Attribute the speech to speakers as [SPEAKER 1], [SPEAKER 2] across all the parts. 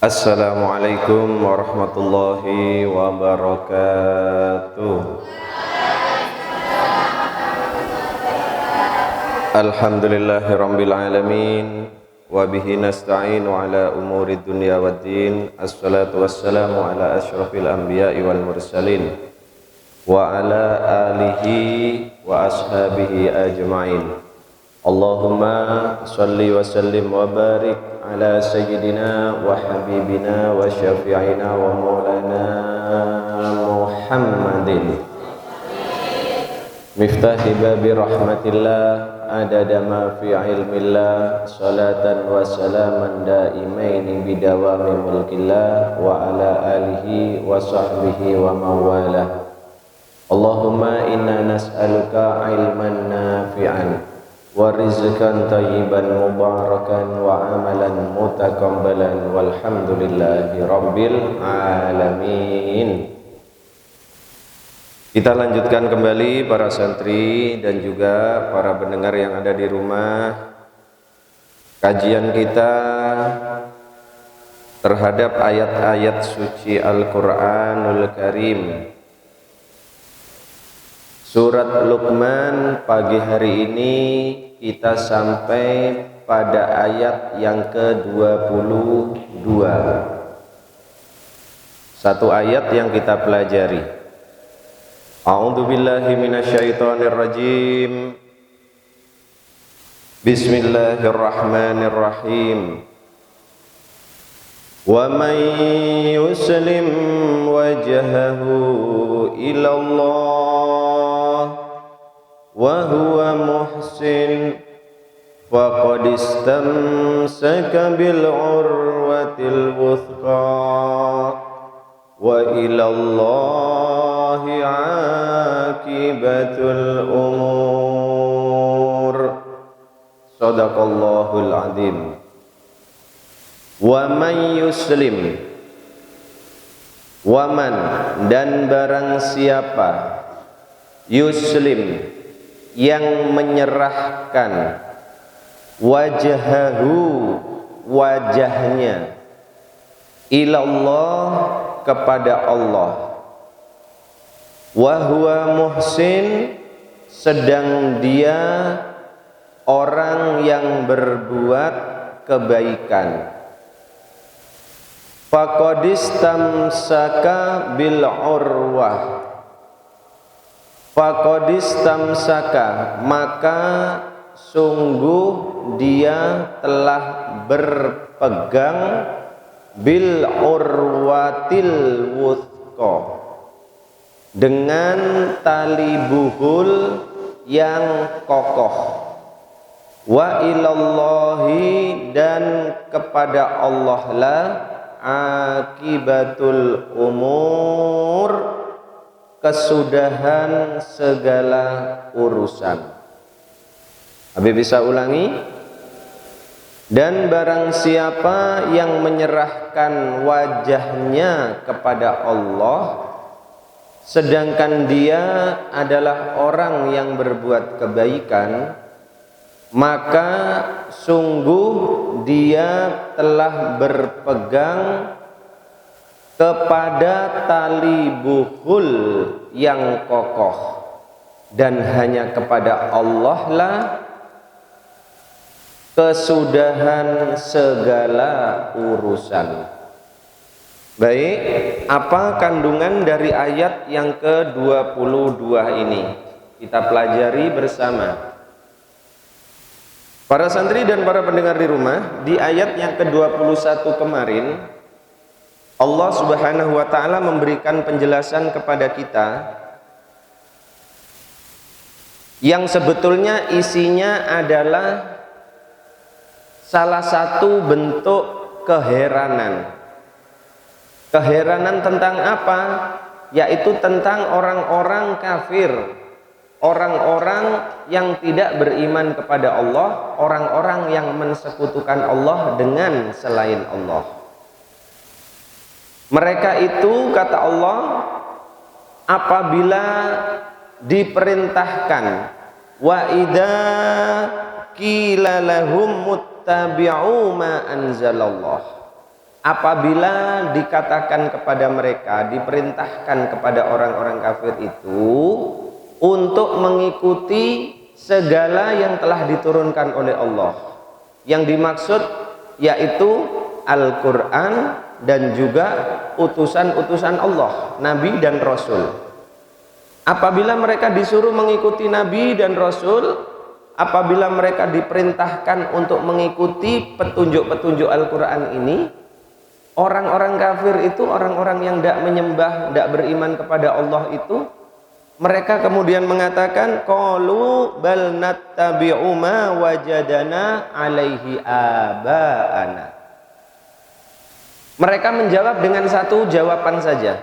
[SPEAKER 1] Assalamualaikum warahmatullahi wabarakatuh. Alhamdulillahirabbil alamin wa bihi nasta'inu ala umuri dunya waddin. Assalatu wassalamu ala asyrafil anbiya'i wal mursalin wa ala alihi wa ashabihi ajma'in. Allahumma salli wa sallim wa barik ala sayyidina wa habibina wa syafi'ina wa maulana Muhammadin miftahi babi rahmatillah adada ma fi ilmillah salatan wa salaman daimaini bidawami mulkillah wa ala alihi wa sahbihi wa mawalah. Allahumma inna nas'aluka ilman nafi'an wa rizqan thayyiban mubarakan wa amalan mutaqabbalan walhamdulillahi rabbil alamin. Kita lanjutkan kembali para santri dan juga para pendengar yang ada di rumah kajian kita terhadap ayat-ayat suci Al-Qur'anul Karim. Surat Luqman pagi hari ini kita sampai pada ayat yang ke-22. Satu ayat yang kita pelajari. A'udzubillahi minasyaitonirrajim. Bismillahirrahmanirrahim. Wa man yuslim wajhahu ila Allah wa huwa muhsin faqad istamsaka bil urwatil wuthqa wa ila Allahi aqibatul umur. Shadaqallahul azim. Wa man yuslim, waman dan barang siapa, yuslim yang menyerahkan, wajhahu wajahnya, ilallah kepada Allah, wa huwa muhsin sedang dia orang yang berbuat kebaikan, faqad istamsaka bil urwah, faqad istamsaka maka sungguh dia telah berpegang bil urwatil wuthqa dengan tali buhul yang kokoh, wa ilallahi dan kepada Allah lah akibatul umur kesudahan segala urusan. Habis bisa ulangi. Dan barang siapa yang menyerahkan wajahnya kepada Allah sedangkan dia adalah orang yang berbuat kebaikan, maka sungguh dia telah berpegang kepada tali buhul yang kokoh dan hanya kepada Allah lah kesudahan segala urusan. Baik, apa kandungan dari ayat yang ke-22 ini? Kita pelajari bersama. Para santri dan para pendengar di rumah, di ayat yang ke-21 kemarin Allah Subhanahu wa taala memberikan penjelasan kepada kita yang sebetulnya isinya adalah salah satu bentuk keheranan. Keheranan tentang apa? Yaitu tentang orang-orang kafir, orang-orang yang tidak beriman kepada Allah, orang-orang yang mensekutukan Allah dengan selain Allah. Mereka itu, kata Allah, apabila diperintahkan, wa idza qila lahum muttabi'u ma anzalallah, apabila dikatakan kepada mereka, diperintahkan kepada orang-orang kafir itu untuk mengikuti segala yang telah diturunkan oleh Allah. Yang dimaksud yaitu Al-Quran dan juga utusan-utusan Allah, Nabi dan Rasul. Apabila mereka disuruh mengikuti Nabi dan Rasul, apabila mereka diperintahkan untuk mengikuti petunjuk-petunjuk Al-Quran ini, orang-orang kafir itu, orang-orang yang tidak menyembah, tidak beriman kepada Allah itu, mereka kemudian mengatakan, qalu bal nattabi'u ma wajadana alaihi aba'ana. Mereka menjawab dengan satu jawaban saja.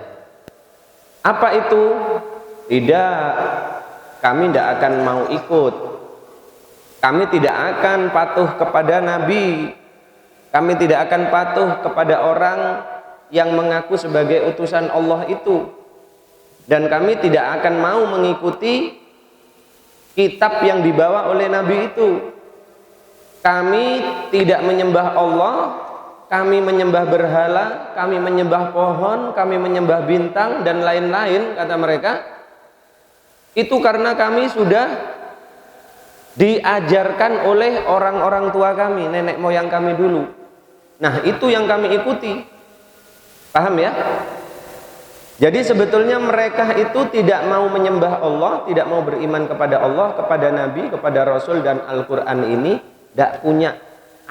[SPEAKER 1] Apa itu? Tidak, kami tidak akan mau ikut. Kami tidak akan patuh kepada Nabi. Kami tidak akan patuh kepada orang yang mengaku sebagai utusan Allah itu. Dan kami tidak akan mau mengikuti kitab yang dibawa oleh Nabi itu. Kami tidak menyembah Allah, kami menyembah berhala, kami menyembah pohon, kami menyembah bintang dan lain-lain, kata mereka. Itu karena kami sudah diajarkan oleh orang-orang tua kami, nenek moyang kami dulu. Nah, itu yang kami ikuti. Paham ya? Jadi sebetulnya mereka itu tidak mau menyembah Allah, tidak mau beriman kepada Allah, kepada Nabi, kepada Rasul dan Al-Quran ini, tidak punya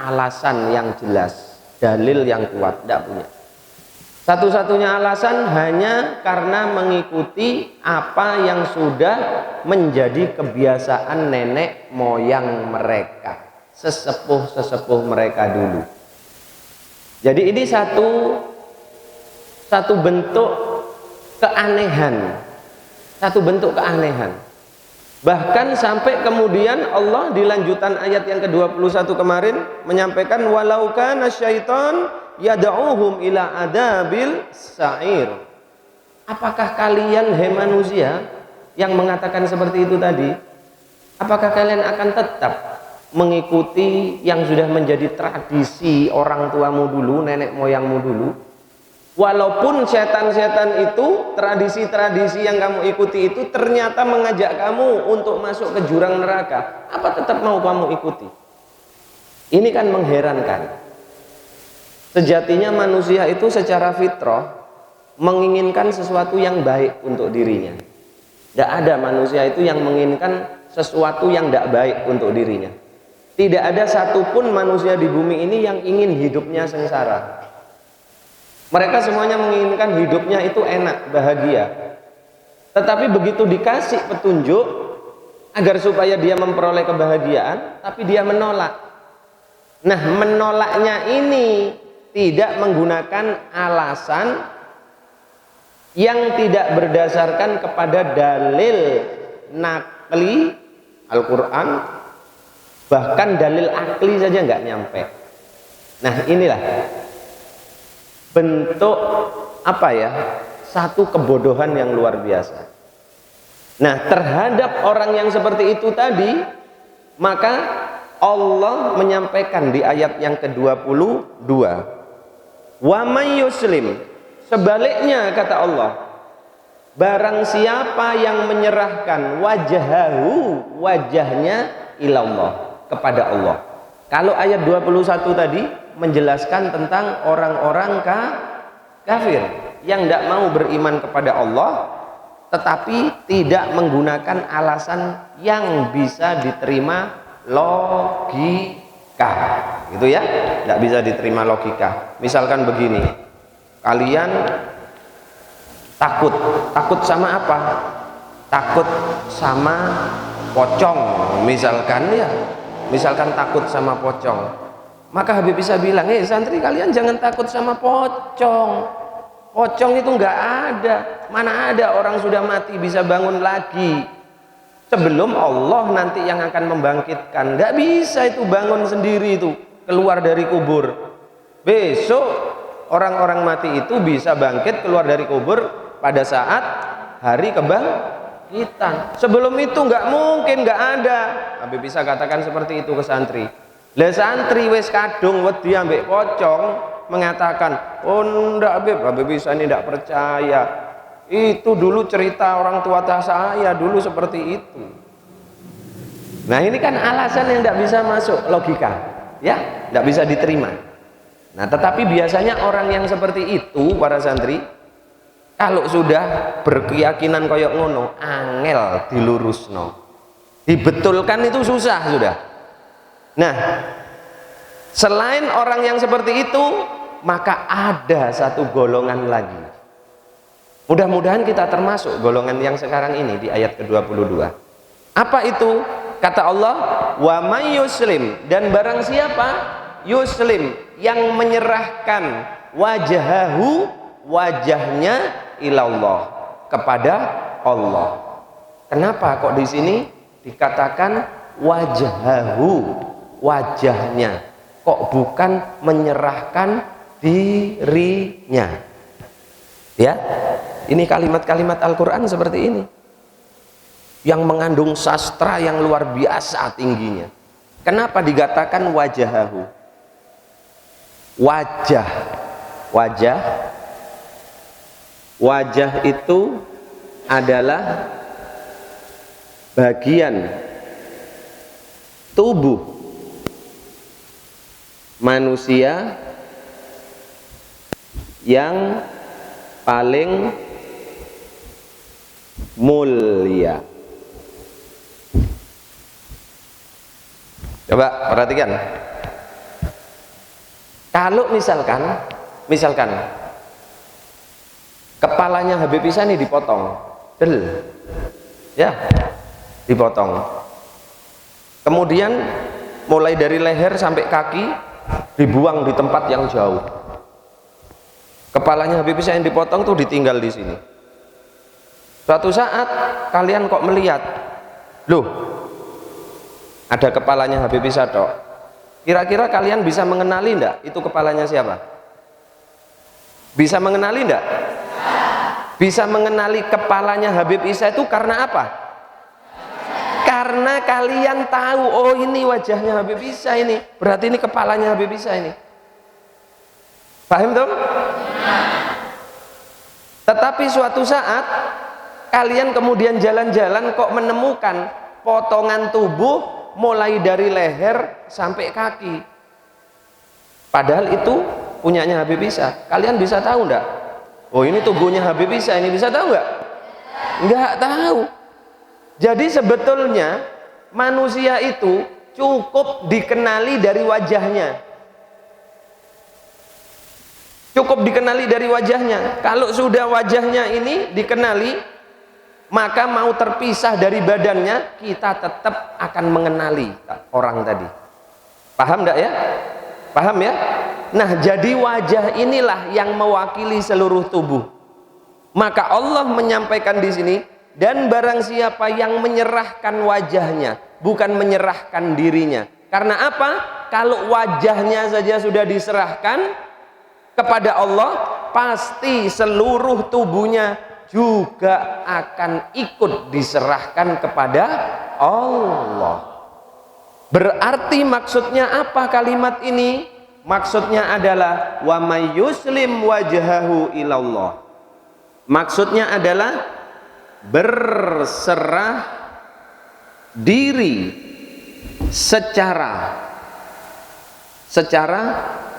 [SPEAKER 1] alasan yang jelas, dalil yang kuat, tidak punya. Satu-satunya alasan hanya karena mengikuti apa yang sudah menjadi kebiasaan nenek moyang mereka, sesepuh-sesepuh mereka dulu. Jadi ini satu bentuk keanehan, satu bentuk keanehan. Bahkan sampai kemudian Allah di lanjutan ayat yang ke-21 kemarin menyampaikan, walau kana syaitan yad'uhum ila adabil sa'ir. Apakah kalian, hai manusia, yang mengatakan seperti itu tadi, apakah kalian akan tetap mengikuti yang sudah menjadi tradisi orang tuamu dulu, nenek moyangmu dulu? Walaupun setan-setan itu, tradisi-tradisi yang kamu ikuti itu ternyata mengajak kamu untuk masuk ke jurang neraka, apa tetap mau kamu ikuti? Ini kan mengherankan. Sejatinya manusia itu secara fitrah menginginkan sesuatu yang baik untuk dirinya. Tidak ada manusia itu yang menginginkan sesuatu yang tidak baik untuk dirinya. Tidak ada satupun manusia di bumi ini yang ingin hidupnya sengsara. Mereka semuanya menginginkan hidupnya itu enak, bahagia. Tetapi begitu dikasih petunjuk agar supaya dia memperoleh kebahagiaan, tapi dia menolak. Nah, menolaknya ini tidak menggunakan alasan yang tidak berdasarkan kepada dalil nakli Al-Quran, bahkan dalil akli saja nggak nyampe. Nah, inilah bentuk apa ya, satu kebodohan yang luar biasa. Nah, terhadap orang yang seperti itu tadi, maka Allah menyampaikan di ayat yang ke-22, wa may yuslim, sebaliknya kata Allah, barang siapa yang menyerahkan wajahnya ilallah, kepada Allah. Kalau ayat 21 tadi menjelaskan tentang orang-orang kafir yang tidak mau beriman kepada Allah, tetapi tidak menggunakan alasan yang bisa diterima logika, gitu ya, tidak bisa diterima logika. Misalkan begini, kalian takut sama apa? Takut sama pocong, misalkan ya, misalkan takut sama pocong. Maka Habib bisa bilang, santri kalian jangan takut sama pocong. Pocong itu nggak ada. Mana ada orang sudah mati bisa bangun lagi. Sebelum Allah nanti yang akan membangkitkan. Nggak bisa itu bangun sendiri itu, keluar dari kubur. Besok orang-orang mati itu bisa bangkit keluar dari kubur pada saat hari kebangkitan. Sebelum itu nggak mungkin, nggak ada. Habib bisa katakan seperti itu ke santri. Lah santri wis kadung wedi ambek pocong, mengatakan, oh enggak Habib Isa ini enggak percaya, itu dulu cerita orang tua saya dulu seperti itu. Nah ini kan alasan yang enggak bisa masuk logika, ya, enggak bisa diterima. Nah tetapi biasanya orang yang seperti itu, para santri, kalau sudah berkeyakinan koyok ngono, angel dilurusno, dibetulkan itu susah sudah. Nah selain orang yang seperti itu, maka ada satu golongan lagi. Mudah-mudahan kita termasuk golongan yang sekarang ini di ayat ke-22. Apa itu? Kata Allah, wa may yuslim, dan barang siapa yuslim, yang menyerahkan wajahahu, wajahnya ilallah, kepada Allah. Kenapa kok di sini dikatakan wajahahu, wajahnya, kok bukan menyerahkan dirinya? Ya, ini kalimat-kalimat Al-Quran seperti ini yang mengandung sastra yang luar biasa tingginya. Kenapa dikatakan wajahahu? Wajah itu adalah bagian tubuh manusia yang paling mulia. Coba perhatikan. Kalau misalkan kepalanya Habib Isa ini dipotong, ya, dipotong. Kemudian mulai dari leher sampai kaki dibuang di tempat yang jauh. Kepalanya Habib Isa yang dipotong tuh ditinggal di sini. Suatu saat kalian kok melihat, loh, ada kepalanya Habib Isa tok. Kira-kira kalian bisa mengenali enggak itu kepalanya siapa? Bisa mengenali enggak? Bisa mengenali kepalanya Habib Isa itu karena apa? Karena kalian tahu, oh ini wajahnya Habib Isa ini, berarti ini kepalanya Habib Isa ini. Paham dong? Tetapi suatu saat kalian kemudian jalan-jalan kok menemukan potongan tubuh mulai dari leher sampai kaki, padahal itu punyanya Habib Isa. Kalian bisa tahu enggak? Oh ini tubuhnya Habib Isa ini, bisa tahu enggak? Enggak tahu. Jadi sebetulnya manusia itu cukup dikenali dari wajahnya. Cukup dikenali dari wajahnya. Kalau sudah wajahnya ini dikenali, maka mau terpisah dari badannya, kita tetap akan mengenali orang tadi. Paham enggak ya? Paham ya? Nah, jadi wajah inilah yang mewakili seluruh tubuh. Maka Allah menyampaikan di sini, dan barang siapa yang menyerahkan wajahnya, bukan menyerahkan dirinya. Karena apa? Kalau wajahnya saja sudah diserahkan kepada Allah, pasti seluruh tubuhnya juga akan ikut diserahkan kepada Allah. Berarti maksudnya apa kalimat ini? Maksudnya adalah wa may yuslim wajhahu ilallah. Maksudnya adalah berserah diri secara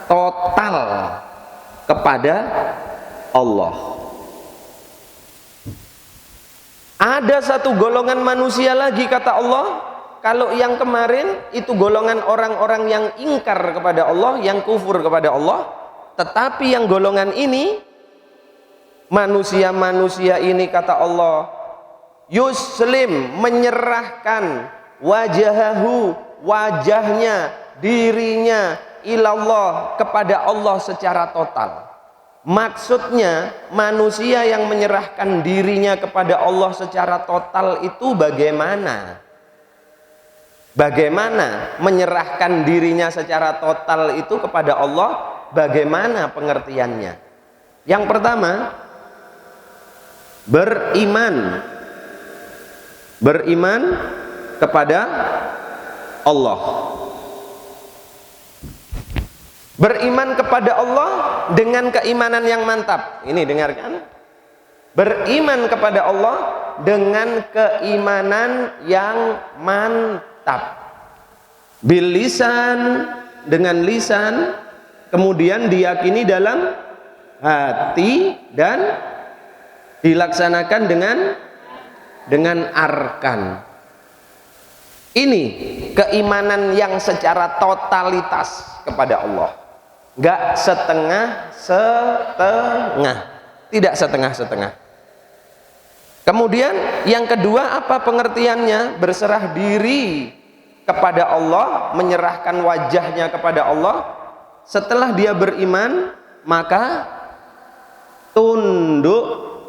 [SPEAKER 1] total kepada Allah. Ada satu golongan manusia lagi, kata Allah, kalau yang kemarin itu golongan orang-orang yang ingkar kepada Allah, yang kufur kepada Allah. Tetapi yang golongan ini, manusia-manusia ini, kata Allah, yuslim, menyerahkan wajahahu, wajahnya, dirinya, ilallah, kepada Allah secara total. Maksudnya manusia yang menyerahkan dirinya kepada Allah secara total itu bagaimana? Bagaimana menyerahkan dirinya secara total itu kepada Allah? Bagaimana pengertiannya? Yang pertama, beriman kepada Allah. Beriman kepada Allah dengan keimanan yang mantap. Ini dengarkan. Beriman kepada Allah dengan keimanan yang mantap. Bil lisan, dengan lisan, kemudian diyakini dalam hati dan dilaksanakan dengan arkan. Ini keimanan yang secara totalitas kepada Allah. Enggak setengah-setengah, tidak setengah-setengah. Kemudian yang kedua apa pengertiannya? Berserah diri kepada Allah, menyerahkan wajahnya kepada Allah. Setelah dia beriman, maka tunduk,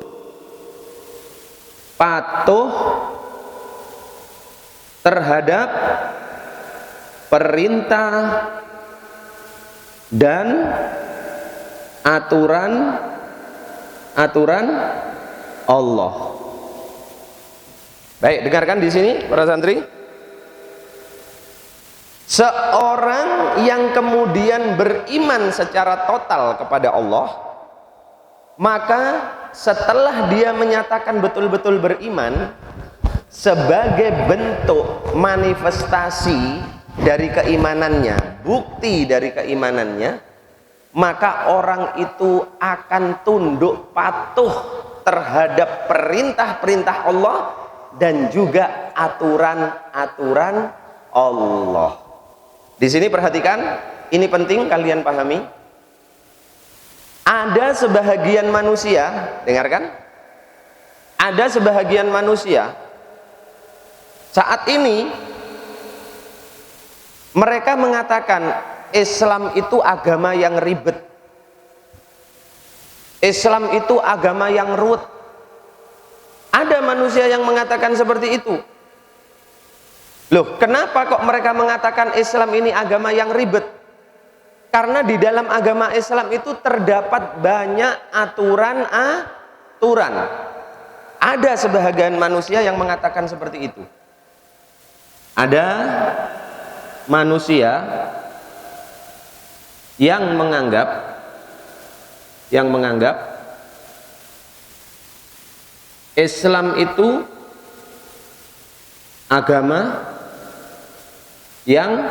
[SPEAKER 1] patuh terhadap perintah dan aturan Allah. Baik, dengarkan di sini para santri. Seorang yang kemudian beriman secara total kepada Allah, maka setelah dia menyatakan betul-betul beriman, sebagai bentuk manifestasi dari keimanannya, bukti dari keimanannya, maka orang itu akan tunduk patuh terhadap perintah-perintah Allah dan juga aturan-aturan Allah. Di sini perhatikan, ini penting kalian pahami. Ada sebahagian manusia, dengarkan, ada sebahagian manusia saat ini mereka mengatakan Islam itu agama yang ribet, Islam itu agama yang ruwet. Ada manusia yang mengatakan seperti itu. Loh, kenapa kok mereka mengatakan Islam ini agama yang ribet? Karena di dalam agama Islam itu terdapat banyak aturan-aturan. Ada sebahagian manusia yang mengatakan seperti itu. Ada manusia yang menganggap Islam itu agama yang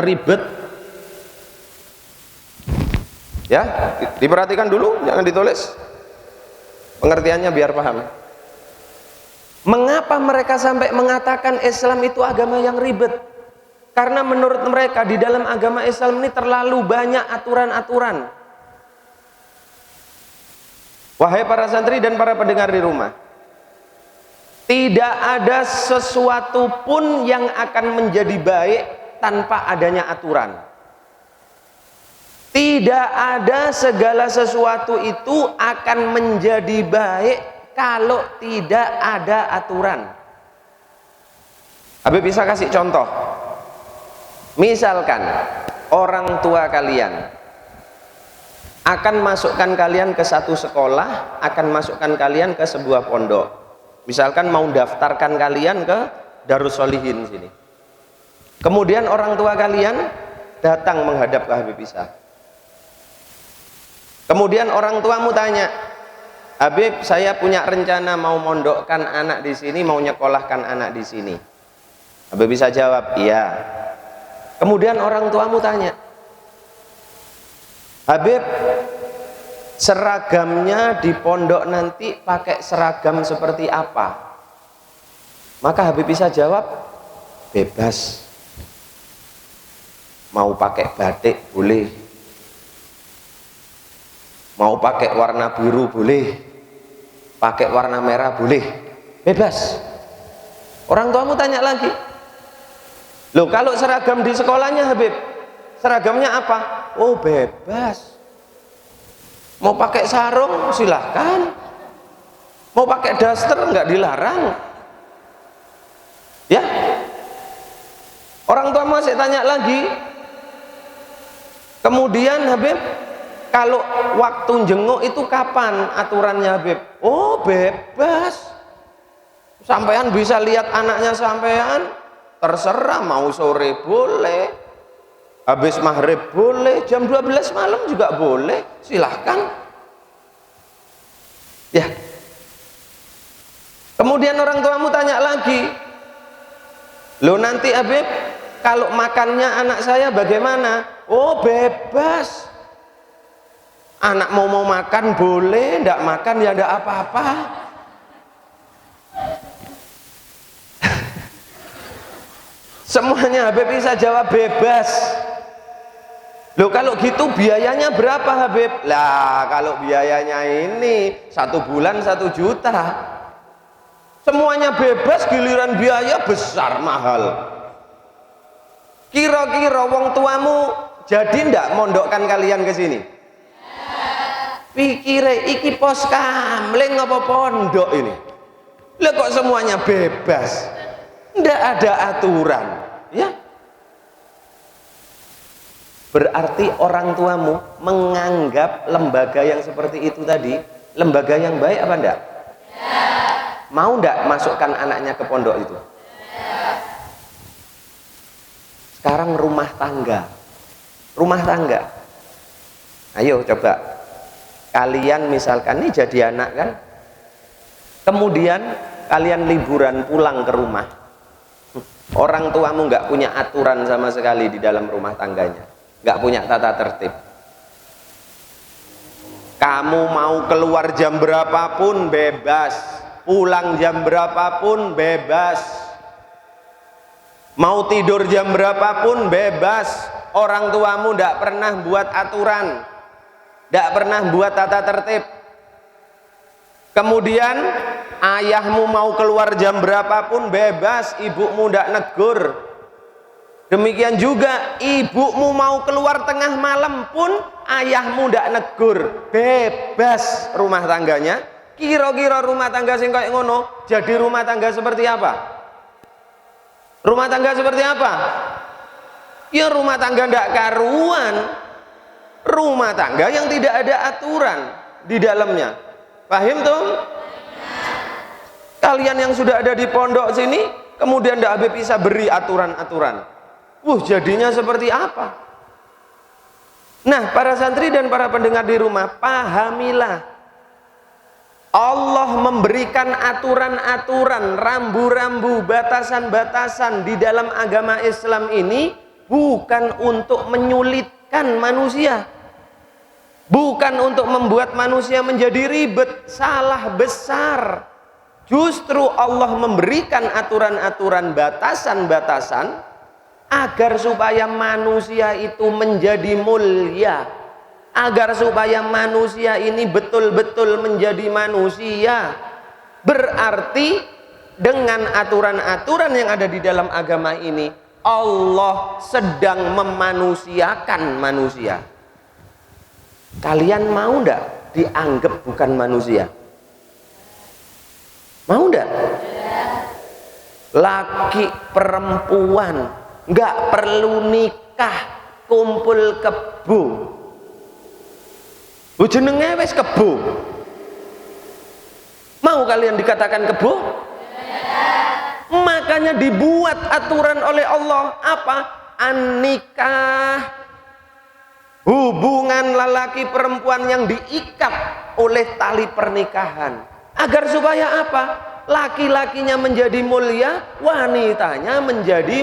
[SPEAKER 1] ribet. Ya, diperhatikan dulu, jangan ditulis. Pengertiannya biar paham. Mengapa mereka sampai mengatakan Islam itu agama yang ribet? Karena menurut mereka di dalam agama Islam ini terlalu banyak aturan-aturan. Wahai para santri dan para pendengar di rumah, tidak ada sesuatu pun yang akan menjadi baik tanpa adanya aturan. Tidak ada segala sesuatu itu akan menjadi baik kalau tidak ada aturan. Habib bisa kasih contoh. Misalkan orang tua kalian akan masukkan kalian ke satu sekolah, akan masukkan kalian ke sebuah pondok. Misalkan mau daftarkan kalian ke Darussolihin sini. Kemudian orang tua kalian datang menghadap ke Habib Isa. Kemudian orang tuamu tanya, Habib, saya punya rencana mau mondokkan anak di sini, mau nyekolahkan anak di sini. Habib Isa jawab, iya. Kemudian orang tuamu tanya, Habib, seragamnya di pondok nanti pakai seragam seperti apa? Maka Habib Isa jawab, bebas. Mau pakai batik boleh, mau pakai warna biru boleh, pakai warna merah boleh, bebas. Orang tuamu tanya lagi, loh kalau seragam di sekolahnya Habib, seragamnya apa? Oh bebas. Mau pakai sarung silahkan, mau pakai daster nggak dilarang. Ya, orang tua masih tanya lagi. Kemudian Habib, kalau waktu jenguk itu kapan aturannya Habib? Oh bebas. Sampean bisa lihat anaknya sampean, terserah mau sore boleh, Habis maghrib boleh, jam 12 malam juga boleh, silahkan. Ya. Kemudian orang tuamu tanya lagi, "Loh nanti Habib, kalau makannya anak saya bagaimana?" "Oh bebas. Anak mau makan boleh, ndak makan ya ndak apa-apa." Semuanya Habib bisa jawab bebas. Loh kalau gitu biayanya berapa Habib? Lah kalau biayanya ini 1 bulan 1 juta. Semuanya bebas, giliran biaya besar mahal. Kira-kira wong tuamu jadi ndak mondokkan kalian ke sini? Pikire iki pos kamling apa pondok ini? Lah kok semuanya bebas? Ndak ada aturan, ya? Berarti orang tuamu menganggap lembaga yang seperti itu tadi lembaga yang baik apa enggak? Mau enggak masukkan anaknya ke pondok itu? Sekarang rumah tangga. Ayo coba. Kalian misalkan ini jadi anak kan? Kemudian kalian liburan pulang ke rumah. Orang tuamu nggak punya aturan sama sekali di dalam rumah tangganya. Nggak punya tata tertib. Kamu mau keluar jam berapapun bebas. Pulang jam berapapun bebas, mau tidur jam berapapun bebas. Orang tuamu tidak pernah buat aturan, tidak pernah buat tata tertib. Kemudian ayahmu mau keluar jam berapapun bebas, ibumu tidak negur. Demikian juga ibumu mau keluar tengah malam pun ayahmu tidak negur, bebas rumah tangganya. Kira-kira rumah tangga sing kayak ngono jadi rumah tangga seperti apa? Rumah tangga seperti apa? Ya rumah tangga ndak karuan. Rumah tangga yang tidak ada aturan di dalamnya. Paham tuh? Kalian yang sudah ada di pondok sini kemudian ndak Habib bisa beri aturan-aturan. Jadinya seperti apa? Nah, para santri dan para pendengar di rumah, pahamilah. Allah memberikan aturan-aturan, rambu-rambu, batasan-batasan di dalam agama Islam ini bukan untuk menyulitkan manusia, bukan untuk membuat manusia menjadi ribet. Salah besar. Justru Allah memberikan aturan-aturan, batasan-batasan agar supaya manusia itu menjadi mulia, agar supaya manusia ini betul-betul menjadi manusia. Berarti dengan aturan-aturan yang ada di dalam agama ini Allah sedang memanusiakan manusia. Kalian mau ndak dianggap bukan manusia? Mau ndak? Laki perempuan nggak perlu nikah, kumpul kebo. Jenenge wis kebo. Mau kalian dikatakan kebo? Makanya dibuat aturan oleh Allah apa? An-nikah, hubungan lelaki perempuan yang diikat oleh tali pernikahan, agar supaya apa? Laki-lakinya menjadi mulia, wanitanya menjadi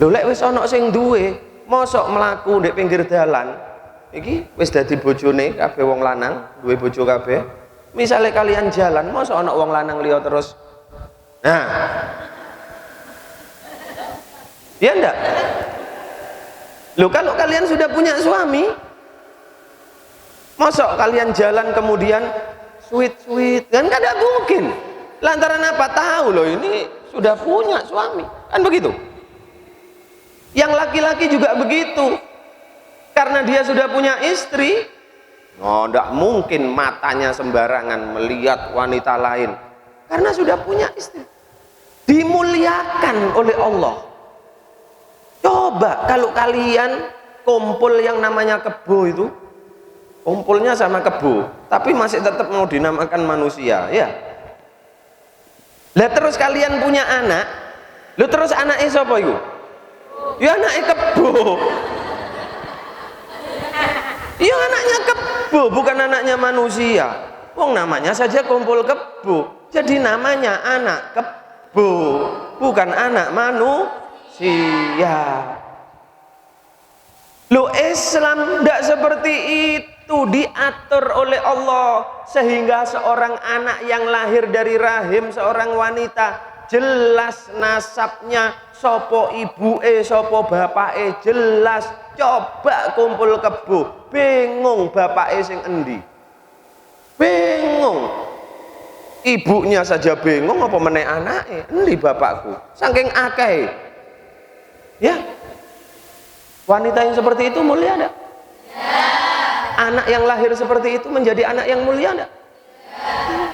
[SPEAKER 1] Lho lek wis ana sing duwe, mosok mlaku ndek pinggir dalan iki wis dadi bojone kabeh wong lanang, duwe bojo kabeh. Misalnya kalian jalan, mosok ana wong lanang liya terus. Nah. Ya enggak? Loh kalau kalian sudah punya suami, mosok kalian jalan kemudian sweet kan kada mungkin. Lantaran apa? Tahu loh ini sudah punya suami. Kan begitu? Yang laki-laki juga begitu. Karena dia sudah punya istri, tidak mungkin matanya sembarangan melihat wanita lain. Karena sudah punya istri. Dimuliakan oleh Allah. Coba kalau kalian kumpul yang namanya kebo itu, kumpulnya sama kebo, tapi masih tetap mau dinamakan manusia, ya. Lah terus kalian punya anak, lu terus anaknya siapa itu? Ya anaknya kebo. Ya anaknya kebo, bukan anaknya manusia. Wong namanya saja kumpul kebo. Jadi namanya anak kebo, bukan anak manusia. Lo Islam tidak seperti itu, diatur oleh Allah sehingga seorang anak yang lahir dari rahim seorang wanita jelas nasabnya, sopo ibuke, sopo bapake jelas. Coba kumpul kebo, bingung bapake sing endi, bingung. Ibunya saja bingung, apa meneh anake, endi bapakku, saking akeh. Ya, wanita yang seperti itu mulia enggak? Ya. Anak yang lahir seperti itu menjadi anak yang mulia enggak? Ya.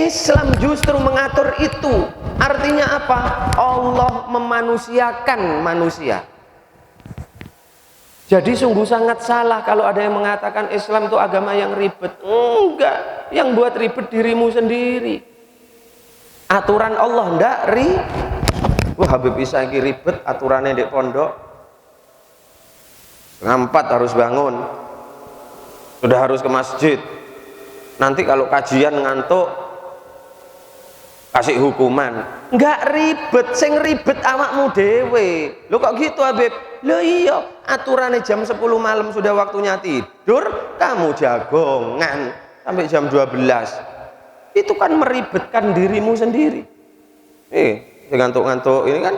[SPEAKER 1] Islam justru mengatur itu. Artinya apa? Allah memanusiakan manusia. Jadi sungguh sangat salah kalau ada yang mengatakan Islam itu agama yang ribet. Enggak, yang buat ribet dirimu sendiri. Aturan Allah enggak Wah, Habib Isa iki ribet aturannya di pondok. 4 harus bangun. Sudah harus ke masjid. Nanti kalau kajian ngantuk kasih hukuman. Enggak ribet, sing ribet awakmu dhewe. Lho kok gitu Habib? Lho iya, aturannya jam 10 malam sudah waktunya tidur, kamu jagongan sampai jam 12. Itu kan meribetkan dirimu sendiri. Ngantuk-ngantuk ini kan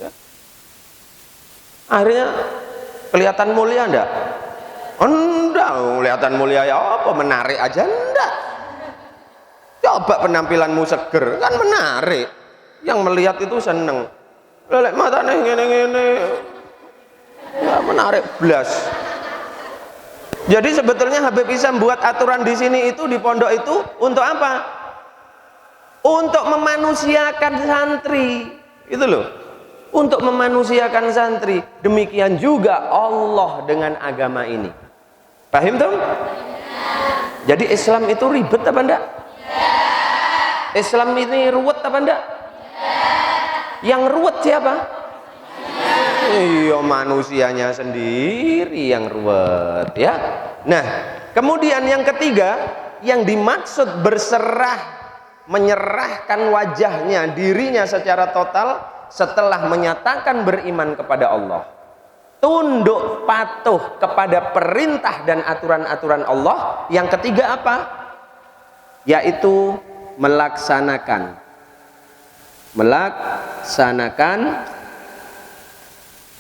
[SPEAKER 1] ya. Akhirnya kelihatan mulia enggak? Enggak, kelihatan mulia ya apa, menarik aja enggak. Coba penampilanmu seger, kan menarik. Yang melihat itu seneng. Lelek matanya ngene-ngene ya menarik blas. Jadi sebetulnya Habib Isa membuat aturan di sini itu, di pondok itu untuk apa? Untuk memanusiakan santri, itu loh, untuk memanusiakan santri. Demikian juga Allah dengan agama ini. Paham tuh? Jadi Islam itu ribet apa enggak? Islam ini ruwet apa enggak? Yang ruwet siapa? Iya, manusianya sendiri yang ruwet ya. Nah, kemudian yang ketiga, yang dimaksud berserah, menyerahkan wajahnya, dirinya secara total setelah menyatakan beriman kepada Allah, tunduk patuh kepada perintah dan aturan-aturan Allah. Yang ketiga apa? Yaitu melaksanakan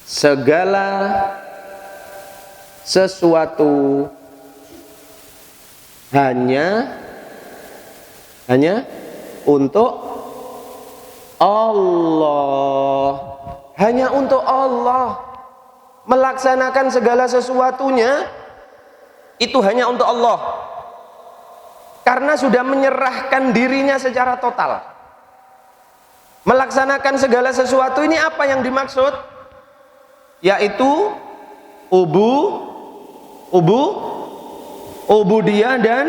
[SPEAKER 1] segala sesuatu hanya untuk Allah, hanya untuk Allah. Melaksanakan segala sesuatunya itu hanya untuk Allah, karena sudah menyerahkan dirinya secara total. Melaksanakan segala sesuatu ini apa yang dimaksud? Yaitu ubudiyah dan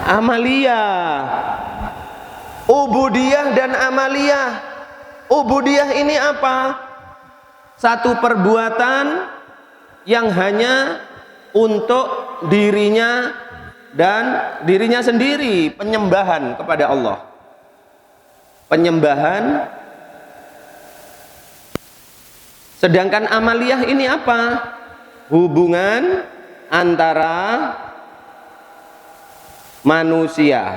[SPEAKER 1] amaliyah. Ubudiyah dan amaliyah. Ubudiyah ini apa? Satu perbuatan yang hanya untuk dirinya dan dirinya sendiri, penyembahan kepada Allah. Penyembahan. Sedangkan amaliyah ini apa? Hubungan antara manusia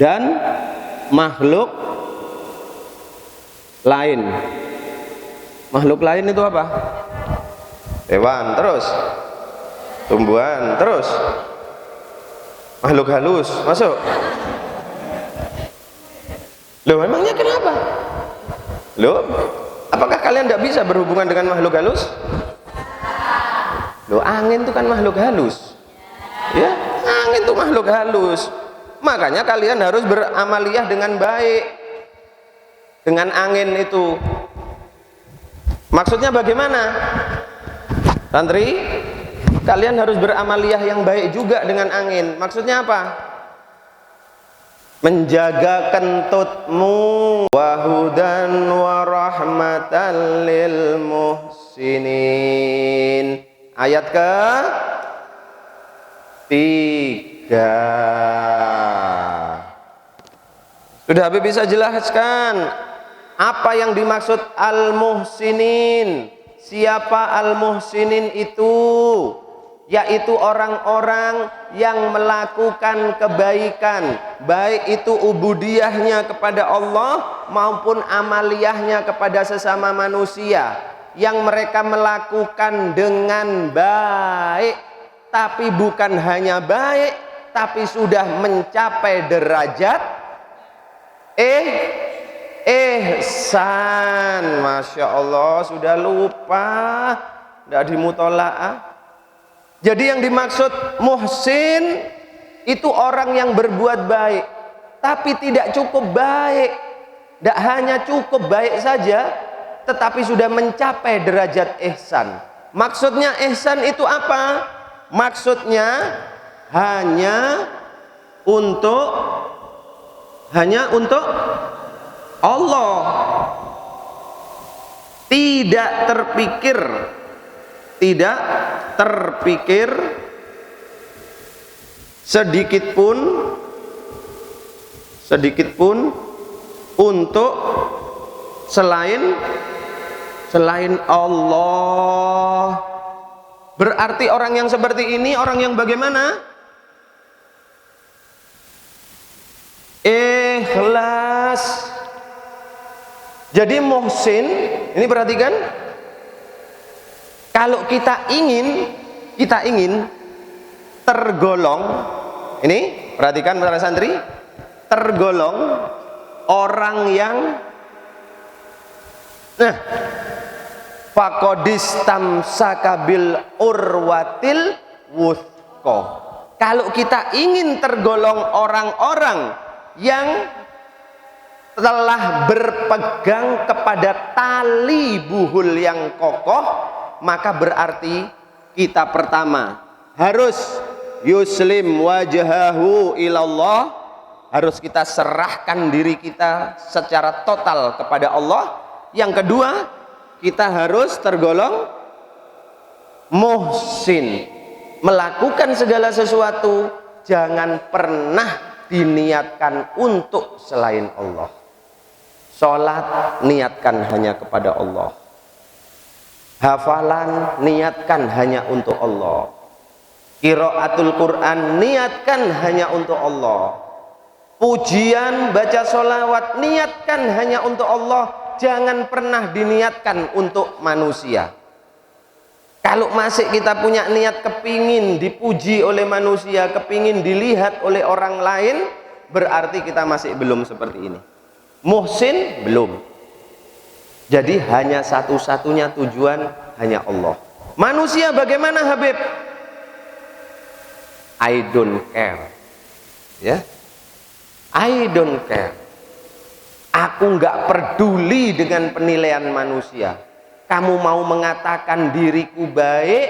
[SPEAKER 1] dan makhluk lain. Makhluk lain itu apa? Hewan, terus tumbuhan, terus makhluk halus, masuk. Loh, memangnya kenapa? Loh, apakah kalian tidak bisa berhubungan dengan makhluk halus? Loh, angin itu kan makhluk halus. Ya, angin itu makhluk halus. Makanya kalian harus beramaliyah dengan baik dengan angin itu. Maksudnya bagaimana? Santri, kalian harus beramaliyah yang baik juga dengan angin. Maksudnya apa? menjaga kentutmu, wahudan wa rahmatan lil muhsinin. Ayat ke 3. Sudah Habib bisa jelaskan apa yang dimaksud al-muhsinin? Siapa al-muhsinin itu? Yaitu orang-orang yang melakukan kebaikan, baik itu ubudiyahnya kepada Allah maupun amaliyahnya kepada sesama manusia, yang mereka melakukan dengan baik, tapi bukan hanya baik, tapi sudah mencapai derajat ihsan. Masya Allah, sudah lupa, tidak dimutolaah. Jadi yang dimaksud muhsin itu orang yang berbuat baik, tapi tidak cukup baik, tidak hanya cukup baik saja, tetapi sudah mencapai derajat ihsan. Maksudnya ihsan itu apa? Maksudnya hanya untuk Allah, tidak terpikir sedikit pun untuk selain Allah. Berarti orang yang seperti ini orang yang bagaimana? Ikhlas. Jadi muhsin, ini perhatikan, kalau kita ingin tergolong, ini perhatikan para santri, tergolong orang yang faqadistamsaka bil urwatil wuthqa. Kalau kita ingin tergolong orang-orang yang telah berpegang kepada tali buhul yang kokoh, maka berarti kita pertama harus yuslim wajhahu ilallah, harus kita serahkan diri kita secara total kepada Allah. Yang kedua, kita harus tergolong muhsin, melakukan segala sesuatu jangan pernah diniatkan untuk selain Allah. Sholat niatkan hanya kepada Allah, hafalan niatkan hanya untuk Allah, qiraatul Quran niatkan hanya untuk Allah, pujian baca sholawat niatkan hanya untuk Allah, jangan pernah diniatkan untuk manusia. Kalau masih kita punya niat kepingin dipuji oleh manusia, kepingin dilihat oleh orang lain, berarti kita masih belum seperti ini. Muhsin belum. Jadi hanya satu-satunya tujuan hanya Allah. Manusia bagaimana Habib? I don't care. Ya, I don't care. Aku nggak peduli dengan penilaian manusia. Kamu mau mengatakan diriku baik,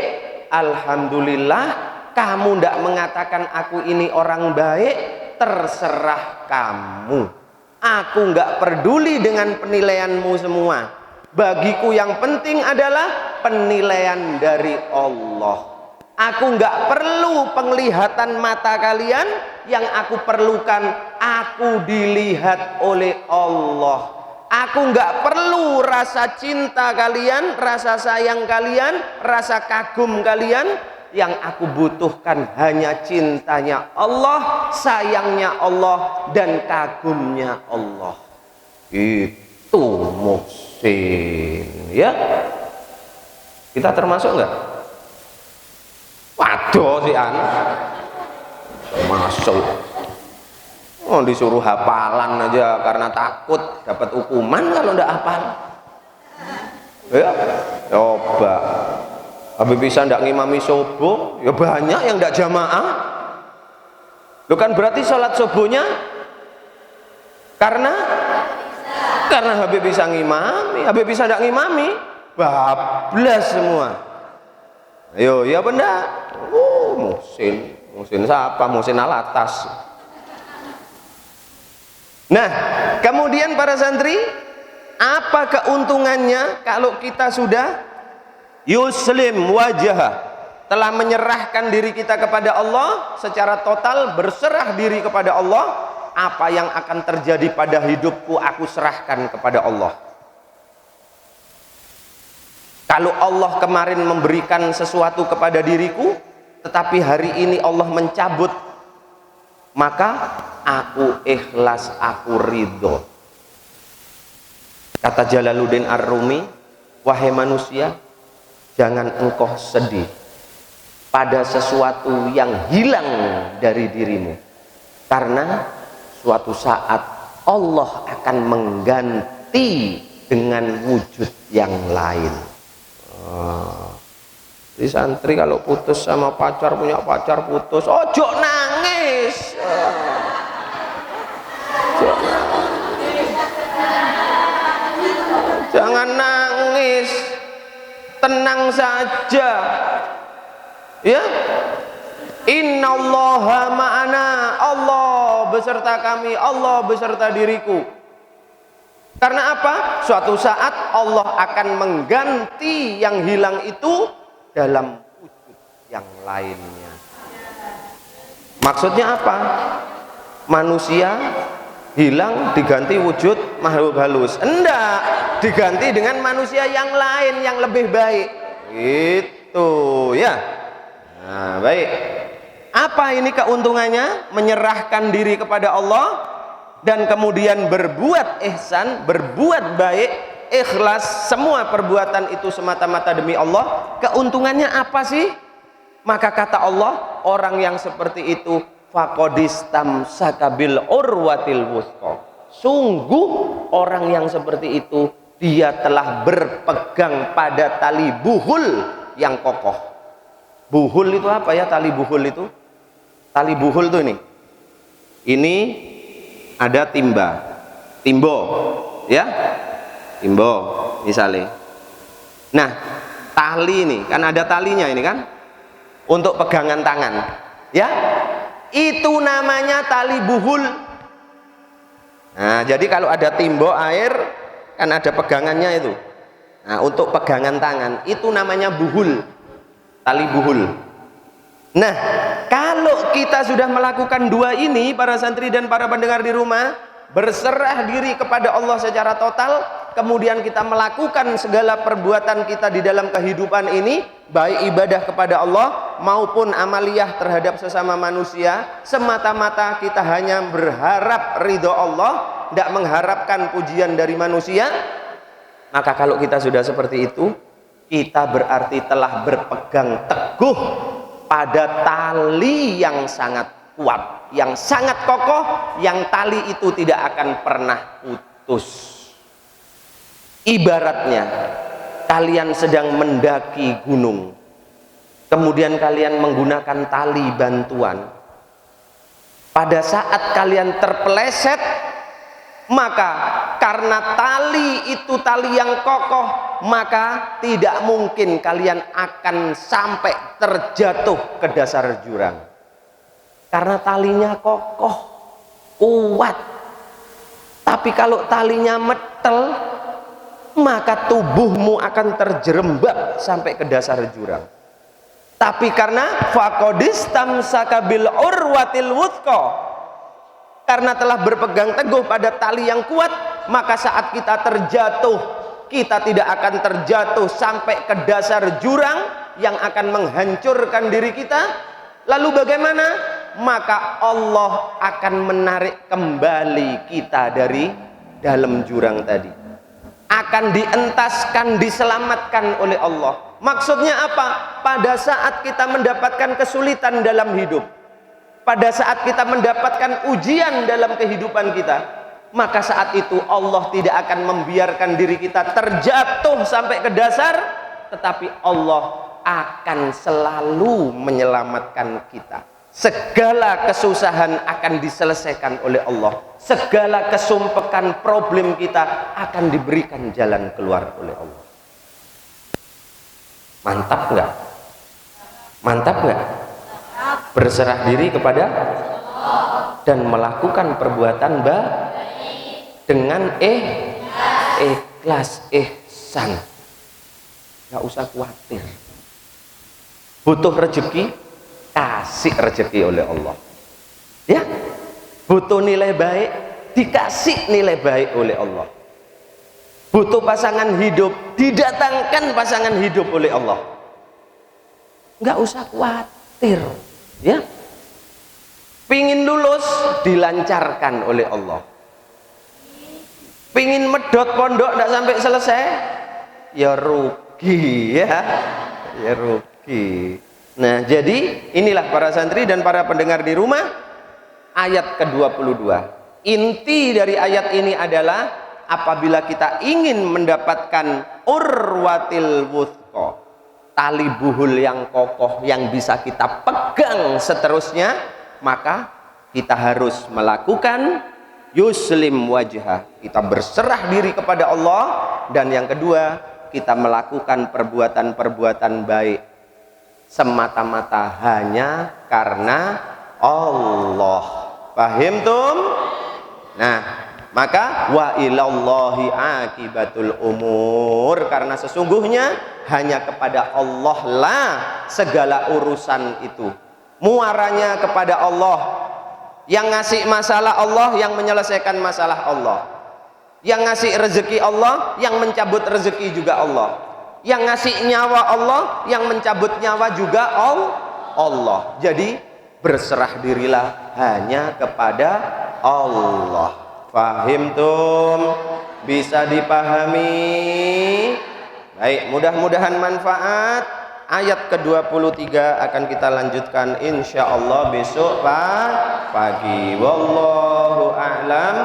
[SPEAKER 1] alhamdulillah. Kamu nggak mengatakan aku ini orang baik, terserah kamu. Aku nggak peduli dengan penilaianmu semua. Bagiku yang penting adalah penilaian dari Allah. Aku nggak perlu penglihatan mata kalian. Yang aku perlukan, aku dilihat oleh Allah. Aku nggak perlu rasa cinta kalian, rasa sayang kalian, rasa kagum kalian. Yang aku butuhkan hanya cintanya Allah, sayangnya Allah, dan kagumnya Allah. Itu muhsin, ya. Kita termasuk nggak? Waduh si an, masuk. Oh, disuruh hafalan aja karena takut dapat hukuman kalau ndak hafal. Ya, coba. Habis bisa ndak ngimami subuh, ya banyak yang ndak jamaah. Lu kan berarti sholat subuhnya karena Habib bisa ngimami, Habib bisa ndak ngimami, bablas semua. Ayo, ya benda. Muhsin siapa? Muhsin alatas. Nah, kemudian para santri, apa keuntungannya kalau kita sudah yuslim wajah, telah menyerahkan diri kita kepada Allah secara total, berserah diri kepada Allah? Apa yang akan terjadi pada hidupku, aku serahkan kepada Allah. Kalau Allah kemarin memberikan sesuatu kepada diriku, tetapi hari ini Allah mencabut, maka aku ikhlas, aku ridho. Kata Jalaluddin Ar-Rumi, wahai manusia, jangan engkau sedih pada sesuatu yang hilang dari dirimu, karena suatu saat Allah akan mengganti dengan wujud yang lain. Jadi santri kalau putus sama pacar, punya pacar putus, ojo nangis. Jangan nangis, tenang saja, ya. Innallaha ma'ana, Allah beserta kami, Allah beserta diriku. Karena apa? Suatu saat Allah akan mengganti yang hilang itu dalam wujud yang lainnya. Maksudnya apa? Manusia hilang diganti wujud makhluk halus. Enggak, diganti dengan manusia yang lain yang lebih baik. Itu ya. Nah, baik. Apa ini keuntungannya? Menyerahkan diri kepada Allah dan kemudian berbuat ihsan, berbuat baik, ikhlas, semua perbuatan itu semata-mata demi Allah. Keuntungannya apa sih? Maka kata Allah, orang yang seperti itu faqadistamsaka bil urwatil wuthqa. Sungguh orang yang seperti itu dia telah berpegang pada tali buhul yang kokoh. Buhul itu apa ya? Tali buhul itu? Tali buhul tuh ini. Ini ada timbo, ya, timbo misalnya. Nah, tali ini kan ada talinya ini kan, untuk pegangan tangan, ya. Itu namanya tali buhul. Nah, jadi kalau ada timbo air kan ada pegangannya itu. Nah, untuk pegangan tangan itu namanya buhul, tali buhul. Nah, kalau kita sudah melakukan dua ini, para santri dan para pendengar di rumah, berserah diri kepada Allah secara total, kemudian kita melakukan segala perbuatan kita di dalam kehidupan ini, baik ibadah kepada Allah maupun amaliyah terhadap sesama manusia, semata-mata kita hanya berharap ridho Allah, tidak mengharapkan pujian dari manusia. Maka kalau kita sudah seperti itu, kita berarti telah berpegang teguh pada tali yang sangat kuat, yang sangat kokoh, yang tali itu tidak akan pernah putus. Ibaratnya kalian sedang mendaki gunung, kemudian kalian menggunakan tali bantuan. Pada saat kalian terpeleset, maka karena tali itu tali yang kokoh, maka tidak mungkin kalian akan sampai terjatuh ke dasar jurang, karena talinya kokoh, kuat. Tapi kalau talinya metel, maka tubuhmu akan terjerembab sampai ke dasar jurang. Tapi karena faqadistamsaka bil urwatil wuthqa, karena telah berpegang teguh pada tali yang kuat, maka saat kita terjatuh, kita tidak akan terjatuh sampai ke dasar jurang yang akan menghancurkan diri kita. Lalu bagaimana? Maka Allah akan menarik kembali kita dari dalam jurang tadi, akan dientaskan, diselamatkan oleh Allah. Maksudnya apa? Pada saat kita mendapatkan kesulitan dalam hidup, pada saat kita mendapatkan ujian dalam kehidupan kita, maka saat itu Allah tidak akan membiarkan diri kita terjatuh sampai ke dasar, tetapi Allah akan selalu menyelamatkan kita. Segala kesusahan akan diselesaikan oleh Allah, segala kesumpekan problem kita akan diberikan jalan keluar oleh Allah. Mantap nggak? Mantap nggak? Berserah diri kepada dan melakukan perbuatan baik.
[SPEAKER 2] dengan ikhlas, ihsan. Gak usah khawatir. Butuh rezeki, kasih rezeki oleh Allah. Ya, butuh nilai baik, dikasih nilai baik oleh Allah. Butuh pasangan hidup, didatangkan pasangan hidup oleh Allah. Nggak usah khawatir, ya. Pingin lulus, dilancarkan oleh Allah. Pingin medot pondok nggak sampai selesai, ya rugi, ya rugi. Nah, jadi inilah para santri dan para pendengar di rumah, ayat ke-22. Inti dari ayat ini adalah apabila kita ingin mendapatkan urwatil wuthqa, tali buhul yang kokoh yang bisa kita pegang seterusnya, maka kita harus melakukan yuslim wajhah, kita berserah diri kepada Allah, dan yang kedua, kita melakukan perbuatan-perbuatan baik semata-mata hanya karena Allah. Paham tum? Nah, maka wa ilallahi akibatul umur, karena sesungguhnya hanya kepada Allah lah segala urusan itu. Muaranya kepada Allah. Yang ngasih masalah Allah, yang menyelesaikan masalah Allah. Yang ngasih rezeki Allah, yang mencabut rezeki juga Allah. Yang ngasih nyawa Allah, yang mencabut nyawa juga Allah. Jadi berserah dirilah hanya kepada Allah. Fahim tum? Bisa dipahami? Baik, mudah-mudahan manfaat. Ayat ke-23 akan kita lanjutkan insyaallah besok pagi. Wallahu a'lam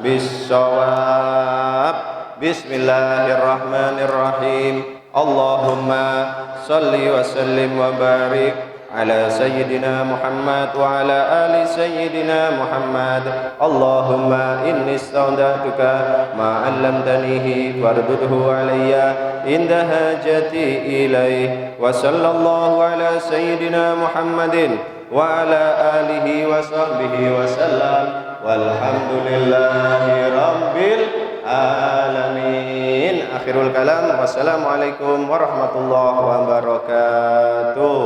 [SPEAKER 2] bissawab. Bismillahirrahmanirrahim. Allahumma salli wa sallim wa barik ala sayyidina Muhammad wa ala ali sayyidina Muhammad. Allahumma inni ista'udatuka ma 'allamtanihi fardudhu alayya inda hajati ilaih. Wa sallallahu ala sayyidina Muhammadin wa ala alihi wa sahbihi wa sallam. Walhamdulillahi rabbil alamin. Akhirul kalam. Wassalamualaikum warahmatullahi wabarakatuh.